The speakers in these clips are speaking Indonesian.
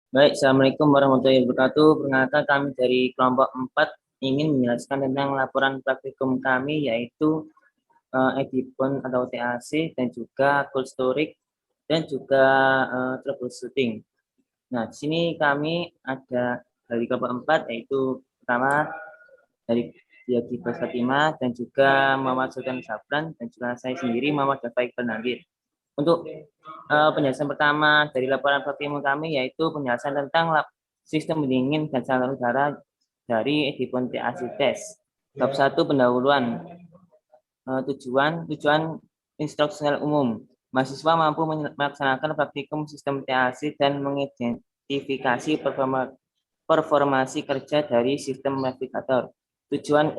Baik, Assalamualaikum warahmatullahi wabarakatuh. Perkenalkan kami dari kelompok 4 ingin menjelaskan tentang laporan praktikum kami yaitu Edipon atau TAC dan juga cold storage dan juga troubleshooting. Nah, di sini kami ada dari kelompok 4 yaitu pertama dari Yadi Fatima dan juga Muhammad Sultan Sabran dan juga saya sendiri Muhammad Dafaik Bernandir. Untuk penjelasan pertama dari laporan praktikum kami yaitu penjelasan tentang sistem pendingin dan saluran udara dari Edipon TAC Test. Bab 1 pendahuluan. Tujuan instruksional umum. Mahasiswa mampu melaksanakan praktikum sistem TAC dan mengidentifikasi performasi kerja dari sistem navigator. Tujuan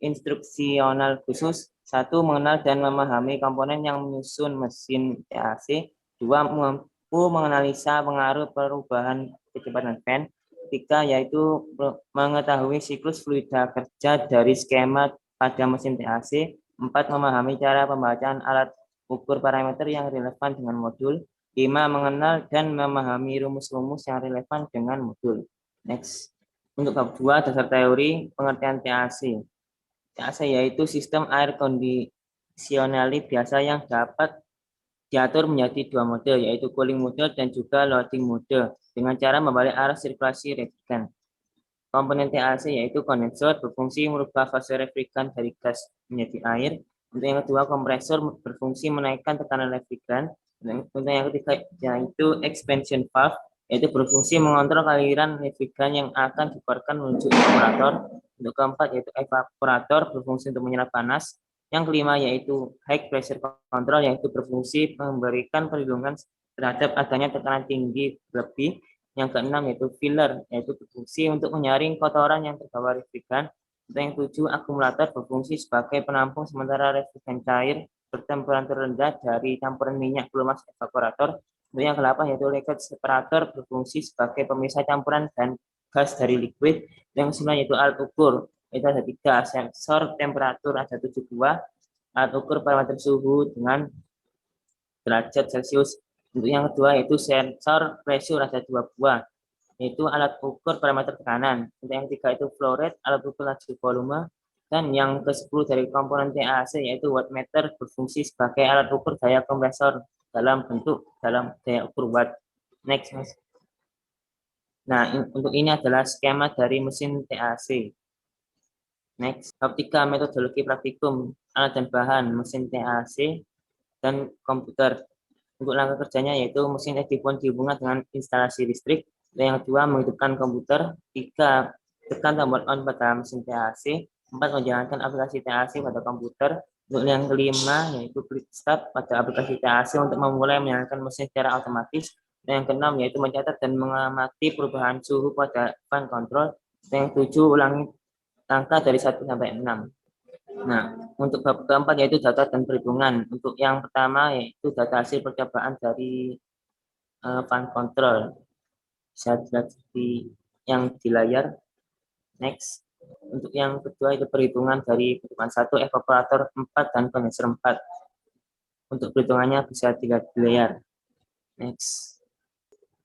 instruksional khusus: satu, mengenal dan memahami komponen yang menyusun mesin TAC. Dua, mampu menganalisa pengaruh perubahan kecepatan fan. Tiga, yaitu mengetahui siklus fluida kerja dari skema pada mesin TAC. Empat, memahami cara pembacaan alat ukur parameter yang relevan dengan modul. 5, mengenal dan memahami rumus-rumus yang relevan dengan modul. Next. Untuk bab 2, dasar teori pengertian TAC. TAC yaitu sistem air kondisionali biasa yang dapat diatur menjadi dua mode, yaitu cooling mode dan juga loading mode, dengan cara membalik arah sirkulasi refrigeran. Komponen TAC yaitu kondensor berfungsi merubah fase refrigeran dari gas menjadi air. Untuk yang kedua, kompresor berfungsi menaikkan tekanan refrigeran. Untuk yang ketiga yaitu expansion valve, yaitu berfungsi mengontrol aliran refrigeran yang akan dikeluarkan menuju evaporator. Untuk keempat yaitu evaporator berfungsi untuk menyerap panas. Yang kelima yaitu high pressure control, yaitu berfungsi memberikan perlindungan terhadap adanya tekanan tinggi lebih. Yang keenam yaitu filler, yaitu berfungsi untuk menyaring kotoran yang terbawa refrigeran. Untuk yang tujuh, akumulator berfungsi sebagai penampung sementara refrigeran cair bertemperatur rendah dari campuran minyak pelumas evaporator. Untuk yang delapan yaitu leakage separator berfungsi sebagai pemisah campuran dan gas dari liquid. Yang sembilan yaitu alat ukur, itu ada tiga: sensor temperatur ada 72, alat ukur parameter suhu dengan derajat Celcius. Untuk yang kedua yaitu sensor pressure ada dua buah, yaitu alat ukur parameter tekanan. Untuk yang ketiga itu flow rate, alat ukur laju volume. Dan yang ke-10 dari komponen TAC yaitu wattmeter berfungsi sebagai alat ukur daya kompresor dalam daya ukur watt. Next, Mas. Nah, untuk ini adalah skema dari mesin TAC. Next, bab 3 metodologi praktikum, alat dan bahan mesin TAC dan komputer. Untuk langkah kerjanya yaitu mesin Edipon dihubungkan dengan instalasi listrik. Yang kedua, menghidupkan komputer. Tiga, tekan tombol on pada mesin TAC. Empat, menjalankan aplikasi TAC pada komputer. Untuk yang kelima, yaitu klik start pada aplikasi TAC untuk memulai menyalakan mesin secara otomatis. Dan yang keenam, yaitu mencatat dan mengamati perubahan suhu pada fan control. Dan yang tujuh, ulangi angka dari 1 sampai 6. Nah, untuk bab keempat yaitu data dan perhitungan. Untuk yang pertama yaitu data hasil percobaan dari fan control. Bisa dilihat di layar. Next. Untuk yang kedua itu perhitungan dari perhitungan 1, evaporator 4 dan kondenser 4. Untuk perhitungannya bisa dilihat di layar. Next.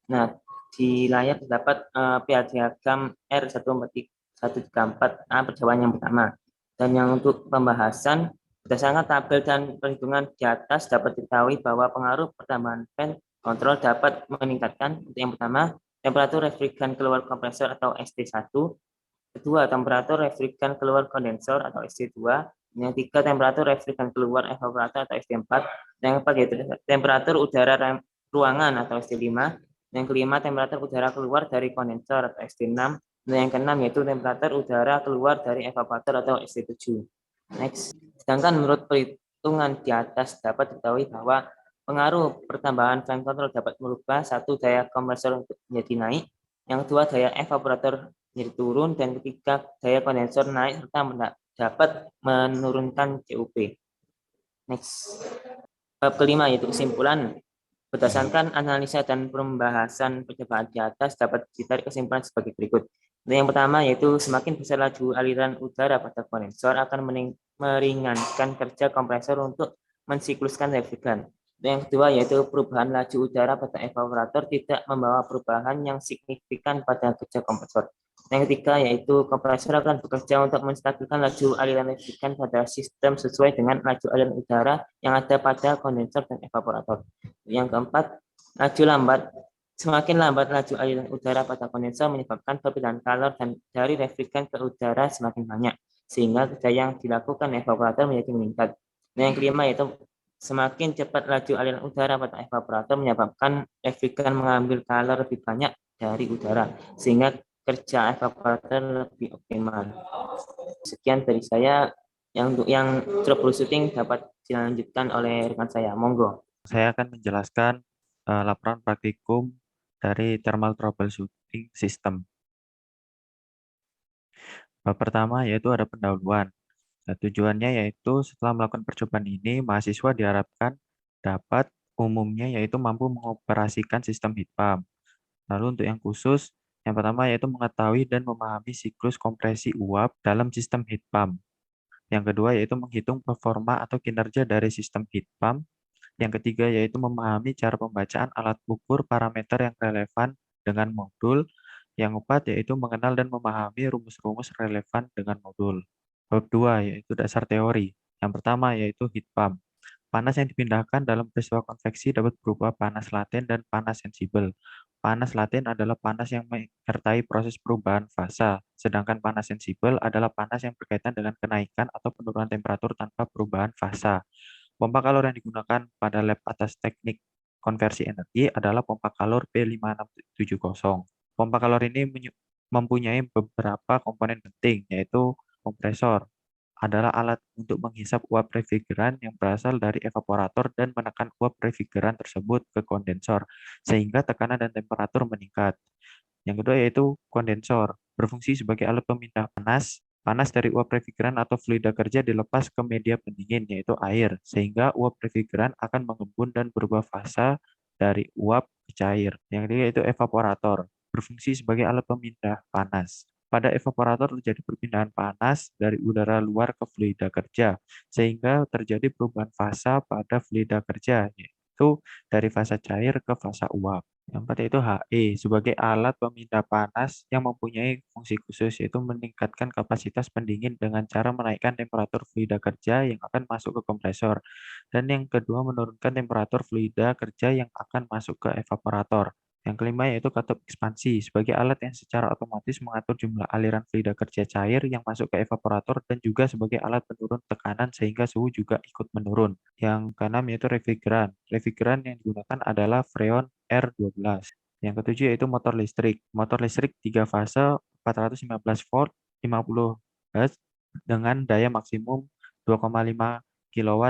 Nah, di layar terdapat pH diagram R134A perjawaban yang pertama. Dan yang untuk pembahasan, berdasarkan tabel dan perhitungan di atas dapat diketahui bahwa pengaruh pertambahan fan kontrol dapat meningkatkan. Untuk yang pertama, temperatur refrigeran keluar kompresor atau ST1. Kedua, temperatur refrigeran keluar kondensor atau ST2. Yang tiga, temperatur refrigeran keluar evaporator atau ST4. Yang keempat, yaitu temperatur udara ruangan atau ST5. Yang kelima, temperatur udara keluar dari kondensor atau ST6. Dan yang keenam yaitu temperatur udara keluar dari evaporator atau ST7. Next. Sedangkan menurut perhitungan di atas dapat diketahui bahwa pengaruh pertambahan fan control dapat merubah satu, daya kompresor menjadi naik, yang kedua daya evaporator menjadi turun, dan ketiga daya kondensor naik serta dapat menurunkan CUP. Next. Bab kelima yaitu kesimpulan. Berdasarkan analisa dan pembahasan percobaan di atas dapat ditarik kesimpulan sebagai berikut. Yang pertama yaitu semakin besar laju aliran udara pada kondensor akan meringankan kerja kompresor untuk mensikluskan refrigeran. Yang kedua yaitu perubahan laju udara pada evaporator tidak membawa perubahan yang signifikan pada kerja kompresor. Yang ketiga yaitu kompresor akan bekerja untuk menstabilkan laju aliran refrigeran pada sistem sesuai dengan laju aliran udara yang ada pada kondensor dan evaporator. Yang keempat, laju lambat. Semakin lambat laju aliran udara pada kondensor menyebabkan perpindahan kalor dan dari refrigeran ke udara semakin banyak, sehingga kerja yang dilakukan evaporator menjadi meningkat. Yang kelima yaitu semakin cepat laju aliran udara pada evaporator menyebabkan refrigeran mengambil kalor lebih banyak dari udara, sehingga kerja evaporator lebih optimal. Sekian dari saya. Untuk yang troubleshooting dapat dilanjutkan oleh rekan saya. Monggo. Saya akan menjelaskan laporan praktikum dari thermal troubleshooting system. Bab pertama yaitu ada pendahuluan. Nah, tujuannya yaitu setelah melakukan percobaan ini, mahasiswa diharapkan dapat umumnya yaitu mampu mengoperasikan sistem heat pump. Lalu untuk yang khusus, yang pertama yaitu mengetahui dan memahami siklus kompresi uap dalam sistem heat pump. Yang kedua yaitu menghitung performa atau kinerja dari sistem heat pump. Yang ketiga yaitu memahami cara pembacaan alat ukur parameter yang relevan dengan modul. Yang keempat yaitu mengenal dan memahami rumus-rumus relevan dengan modul. Bab 2 yaitu dasar teori. Yang pertama yaitu heat pump. Panas yang dipindahkan dalam peristiwa konveksi dapat berupa panas laten dan panas sensibel. Panas laten adalah panas yang menyertai proses perubahan fasa, sedangkan panas sensibel adalah panas yang berkaitan dengan kenaikan atau penurunan temperatur tanpa perubahan fasa. Pompa kalor yang digunakan pada lab atas teknik konversi energi adalah pompa kalor P5670. Pompa kalor ini mempunyai beberapa komponen penting, yaitu kompresor, adalah alat untuk menghisap uap refrigeran yang berasal dari evaporator dan menekan uap refrigeran tersebut ke kondensor, sehingga tekanan dan temperatur meningkat. Yang kedua yaitu kondensor, berfungsi sebagai alat pemindah panas. Panas dari uap refrigeran atau fluida kerja dilepas ke media pendingin, yaitu air, sehingga uap refrigeran akan mengembun dan berubah fasa dari uap ke cair. Yang ketiga yaitu evaporator, berfungsi sebagai alat pemindah panas. Pada evaporator terjadi perpindahan panas dari udara luar ke fluida kerja, sehingga terjadi perubahan fasa pada fluida kerja, yaitu dari fasa cair ke fasa uap. Yang keempat yaitu HE sebagai alat pemindah panas yang mempunyai fungsi khusus yaitu meningkatkan kapasitas pendingin dengan cara menaikkan temperatur fluida kerja yang akan masuk ke kompresor. Dan yang kedua menurunkan temperatur fluida kerja yang akan masuk ke evaporator. Yang kelima yaitu katup ekspansi sebagai alat yang secara otomatis mengatur jumlah aliran fluida kerja cair yang masuk ke evaporator dan juga sebagai alat penurun tekanan sehingga suhu juga ikut menurun. Yang keenam yaitu refrigeran. Refrigeran yang digunakan adalah Freon R12. Yang ketujuh yaitu motor listrik. Motor listrik 3 fase 415 volt 50 Hz dengan daya maksimum 2,5 kW.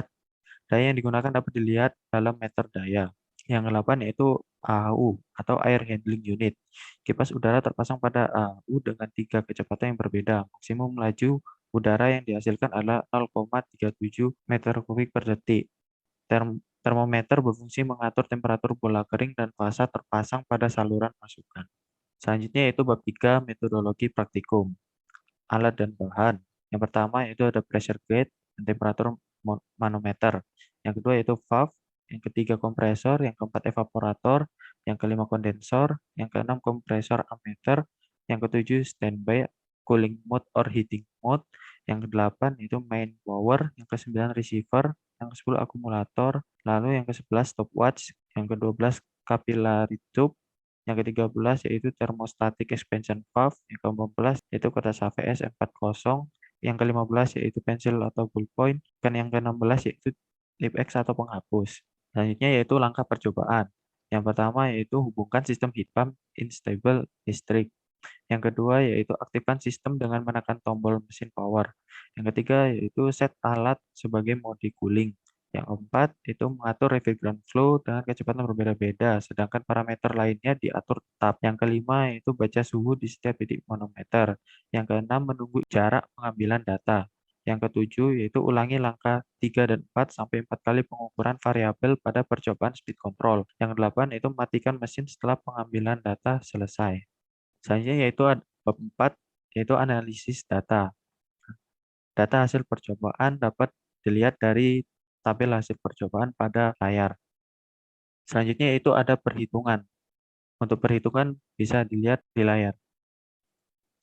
Daya yang digunakan dapat dilihat dalam meter daya. Yang ke-8 yaitu AHU atau Air Handling Unit. Kipas udara terpasang pada AHU dengan 3 kecepatan yang berbeda. Maksimum laju udara yang dihasilkan adalah 0,37 meter kubik per detik. Termometer berfungsi mengatur temperatur bola kering dan fasa terpasang pada saluran masukan. Selanjutnya yaitu bab 3 metodologi praktikum. Alat dan bahan. Yang pertama yaitu ada pressure gauge dan temperatur manometer. Yang kedua yaitu valve. Yang ketiga kompresor. Yang keempat evaporator. Yang kelima kondensor. Yang keenam kompresor ammeter. Yang ketujuh standby cooling mode or heating mode. Yang kedelapan itu main power. Yang kesembilan receiver. Yang ke-10 akumulator. Lalu yang ke-11 stopwatch. Yang ke-12 capillary tube. Yang ke-13 yaitu thermostatic expansion valve. Yang ke-14 yaitu kertas HVS 40. Yang ke-15 yaitu pensil atau ballpoint. Dan yang ke-16 yaitu lip X atau penghapus. Selanjutnya yaitu langkah percobaan. Yang pertama yaitu hubungkan sistem heat pump instable listrik. Yang kedua yaitu aktifkan sistem dengan menekan tombol mesin power. Yang ketiga yaitu set alat sebagai mode cooling. Yang keempat itu mengatur refrigerant flow dengan kecepatan berbeda-beda, sedangkan parameter lainnya diatur tetap. Yang kelima yaitu baca suhu di setiap titik manometer. Yang keenam menunggu jarak pengambilan data. Yang ketujuh yaitu ulangi langkah 3 dan 4 sampai 4 kali pengukuran variabel pada percobaan speed control. Yang delapan yaitu matikan mesin setelah pengambilan data selesai. Selanjutnya yaitu bab 4 yaitu analisis data. Data hasil percobaan dapat dilihat dari tabel hasil percobaan pada layar. Selanjutnya yaitu ada perhitungan. Untuk perhitungan bisa dilihat di layar.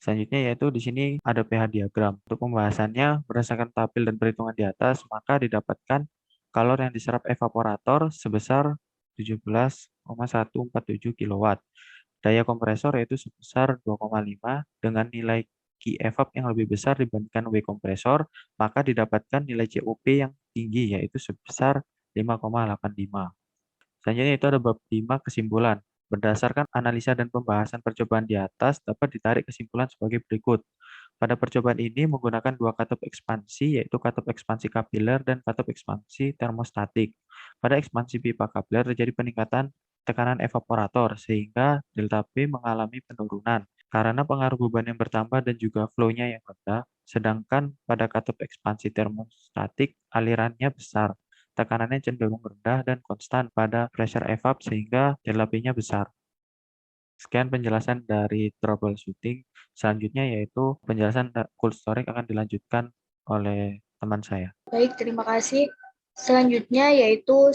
Selanjutnya yaitu di sini ada pH diagram. Untuk pembahasannya, berdasarkan tabel dan perhitungan di atas, maka didapatkan kalor yang diserap evaporator sebesar 17,147 kW. Daya kompresor yaitu sebesar 2,5 dengan nilai Q evap yang lebih besar dibandingkan W kompresor, maka didapatkan nilai COP yang tinggi yaitu sebesar 5,85. Selanjutnya itu ada bab 5 kesimpulan. Berdasarkan analisa dan pembahasan percobaan di atas, dapat ditarik kesimpulan sebagai berikut. Pada percobaan ini menggunakan dua katup ekspansi, yaitu katup ekspansi kapiler dan katup ekspansi termostatik. Pada ekspansi pipa kapiler terjadi peningkatan tekanan evaporator, sehingga delta P mengalami penurunan karena pengaruh beban yang bertambah dan juga flow-nya yang rendah, sedangkan pada katup ekspansi termostatik alirannya besar. Tekanannya cenderung rendah dan konstan pada pressure evap sehingga delta P-nya besar. Sekian penjelasan dari troubleshooting. Selanjutnya yaitu penjelasan cold storage akan dilanjutkan oleh teman saya. Baik, terima kasih. Selanjutnya yaitu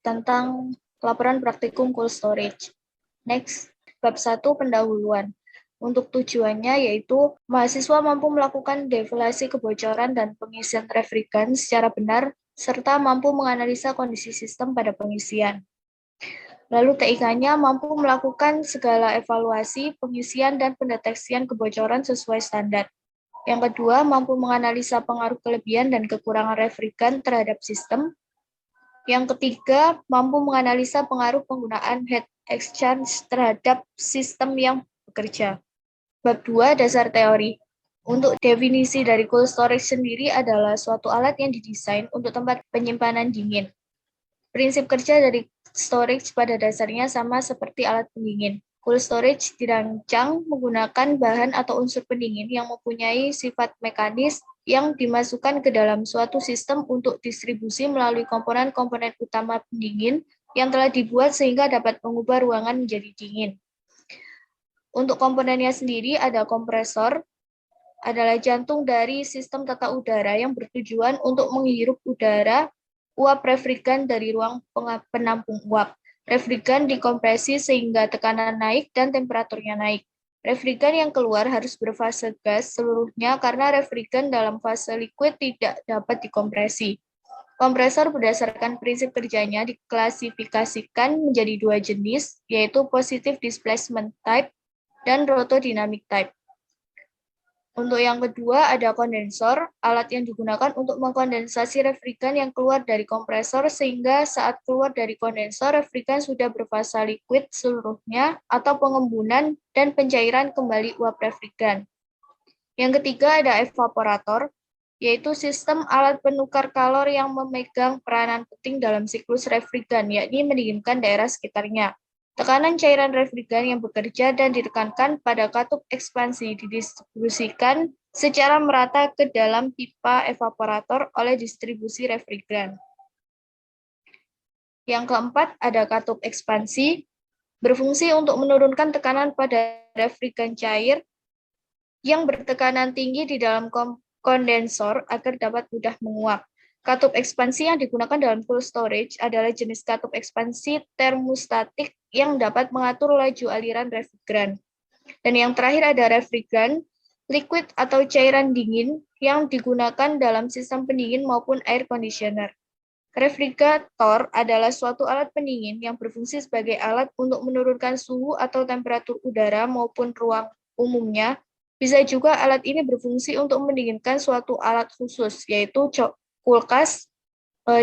tentang laporan praktikum cold storage. Next, bab 1 pendahuluan. Untuk tujuannya yaitu mahasiswa mampu melakukan deviasi kebocoran dan pengisian refrigerant secara benar serta mampu menganalisa kondisi sistem pada pengisian. Lalu TIK-nya mampu melakukan segala evaluasi, pengisian, dan pendeteksian kebocoran sesuai standar. Yang kedua, mampu menganalisa pengaruh kelebihan dan kekurangan refrigerant terhadap sistem. Yang ketiga, mampu menganalisa pengaruh penggunaan heat exchange terhadap sistem yang bekerja. Bab 2, dasar teori. Untuk definisi dari cold storage sendiri adalah suatu alat yang didesain untuk tempat penyimpanan dingin. Prinsip kerja dari storage pada dasarnya sama seperti alat pendingin. Cold storage dirancang menggunakan bahan atau unsur pendingin yang mempunyai sifat mekanis yang dimasukkan ke dalam suatu sistem untuk distribusi melalui komponen-komponen utama pendingin yang telah dibuat sehingga dapat mengubah ruangan menjadi dingin. Untuk komponennya sendiri ada kompresor, adalah jantung dari sistem tata udara yang bertujuan untuk menghirup udara uap refrigerant dari ruang penampung uap. Refrigerant dikompresi sehingga tekanan naik dan temperaturnya naik. Refrigerant yang keluar harus berfase gas seluruhnya karena refrigerant dalam fase liquid tidak dapat dikompresi. Kompresor berdasarkan prinsip kerjanya diklasifikasikan menjadi dua jenis, yaitu positive displacement type dan rotodynamic type. Untuk yang kedua ada kondensor, alat yang digunakan untuk mengkondensasi refrigerant yang keluar dari kompresor sehingga saat keluar dari kondensor refrigerant sudah berfasa liquid seluruhnya atau pengembunan dan pencairan kembali uap refrigerant. Yang ketiga ada evaporator, yaitu sistem alat penukar kalor yang memegang peranan penting dalam siklus refrigerant, yakni mendinginkan daerah sekitarnya. Tekanan cairan refrigerant yang bekerja dan ditekankan pada katup ekspansi didistribusikan secara merata ke dalam pipa evaporator oleh distribusi refrigerant. Yang keempat, ada katup ekspansi, berfungsi untuk menurunkan tekanan pada refrigerant cair yang bertekanan tinggi di dalam kondensor agar dapat mudah menguap. Katup ekspansi yang digunakan dalam cold storage adalah jenis katup ekspansi termostatik yang dapat mengatur laju aliran refrigerant. Dan yang terakhir ada refrigerant, liquid atau cairan dingin yang digunakan dalam sistem pendingin maupun air conditioner. Refrigerator adalah suatu alat pendingin yang berfungsi sebagai alat untuk menurunkan suhu atau temperatur udara maupun ruang umumnya. Bisa juga alat ini berfungsi untuk mendinginkan suatu alat khusus, yaitu kulkas,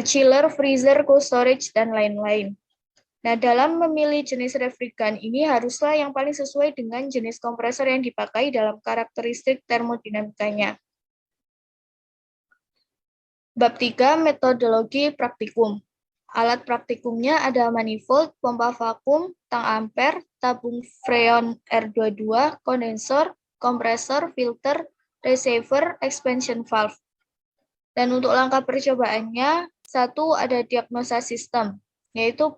chiller, freezer, cold storage, dan lain-lain. Nah, dalam memilih jenis refrigerant ini haruslah yang paling sesuai dengan jenis kompresor yang dipakai dalam karakteristik termodinamikanya. Bab 3, metodologi praktikum. Alat praktikumnya ada manifold, pompa vakum, tang ampere, tabung freon R22, kondensor, kompresor, filter, receiver, expansion valve. Dan untuk langkah percobaannya, satu ada diagnosa sistem, yaitu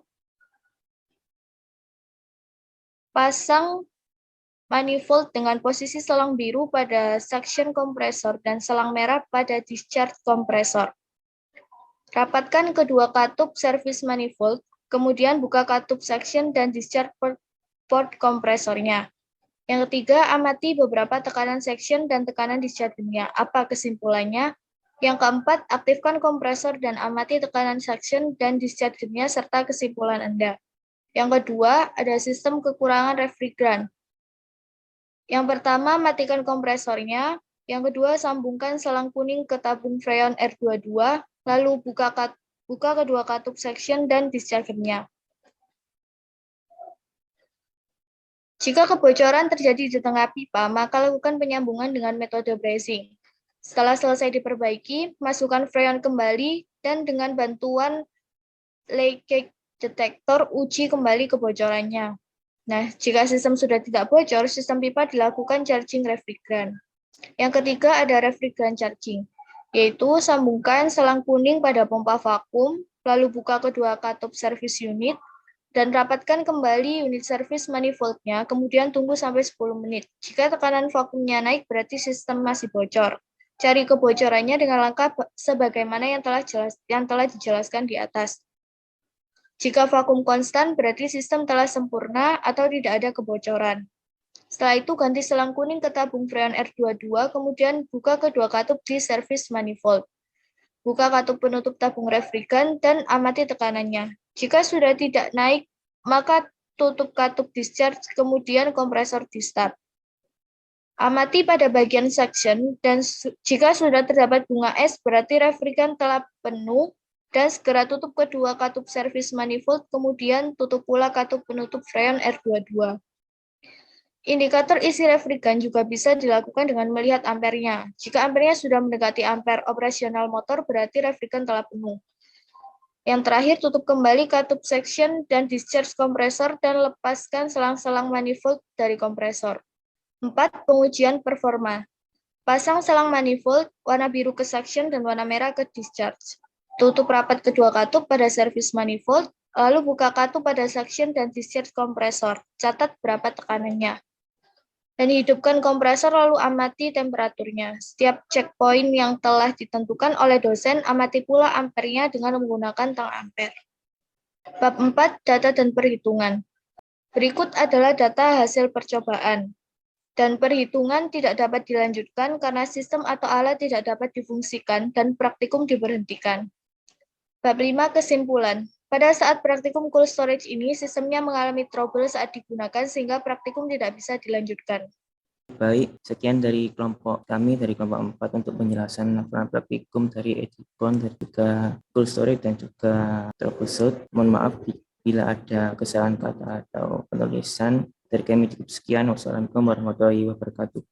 pasang manifold dengan posisi selang biru pada suction kompresor dan selang merah pada discharge kompresor. Rapatkan kedua katup service manifold Kemudian buka katup section dan discharge port kompresornya. Yang ketiga, amati beberapa tekanan section dan tekanan discharge-nya. Apa kesimpulannya? Yang keempat, aktifkan kompresor dan amati tekanan section dan discharge-nya serta kesimpulan Anda. Yang kedua, ada sistem kekurangan refrigeran. Yang pertama, matikan kompresornya. Yang kedua, sambungkan selang kuning ke tabung freon R22, lalu buka kedua katup section dan discharge-nya. Jika kebocoran terjadi di tengah pipa, maka lakukan penyambungan dengan metode brazing. Setelah selesai diperbaiki, masukkan freon kembali dan dengan bantuan leakage detector uji kembali kebocorannya. Nah, jika sistem sudah tidak bocor, sistem pipa dilakukan charging refrigeran. Yang ketiga ada refrigeran charging, yaitu sambungkan selang kuning pada pompa vakum, lalu buka kedua katup service unit, dan rapatkan kembali unit service manifoldnya, kemudian tunggu sampai 10 menit. Jika tekanan vakumnya naik, berarti sistem masih bocor. Cari kebocorannya dengan langkah sebagaimana yang telah dijelaskan di atas. Jika vakum konstan, berarti sistem telah sempurna atau tidak ada kebocoran. Setelah itu, ganti selang kuning ke tabung freon R22, kemudian buka kedua katup di service manifold. Buka katup penutup tabung refrigeran dan amati tekanannya. Jika sudah tidak naik, maka tutup katup discharge, kemudian kompresor di-start. Amati pada bagian section, dan jika sudah terdapat bunga es, berarti refrigeran telah penuh, dan segera tutup kedua katup service manifold, kemudian tutup pula katup penutup freon R22. Indikator isi refrigeran juga bisa dilakukan dengan melihat ampernya. Jika ampernya sudah mendekati ampere operasional motor, berarti refrigeran telah penuh. Yang terakhir, tutup kembali katup section dan discharge kompresor dan lepaskan selang-selang manifold dari kompresor. 4. Pengujian performa. Pasang selang manifold, warna biru ke section dan warna merah ke discharge. Tutup rapat kedua katup pada service manifold, lalu buka katup pada section dan discharge kompresor. Catat berapa tekanannya. Dan hidupkan kompresor lalu amati temperaturnya. Setiap checkpoint yang telah ditentukan oleh dosen, amati pula ampernya dengan menggunakan tang ampere. Bab 4, data dan perhitungan. Berikut adalah data hasil percobaan. Dan perhitungan tidak dapat dilanjutkan karena sistem atau alat tidak dapat difungsikan dan praktikum diberhentikan. Bab 5, kesimpulan. Pada saat praktikum cold storage ini, sistemnya mengalami trouble saat digunakan sehingga praktikum tidak bisa dilanjutkan. Baik, sekian dari kelompok kami, dari kelompok 4 untuk penjelasan laporan praktikum dari Edicon, dan juga cold storage dan juga troubleshoot. Mohon maaf bila ada kesalahan kata atau penulisan. Dari kami cukup sekian. Wassalamualaikum warahmatullahi wabarakatuh.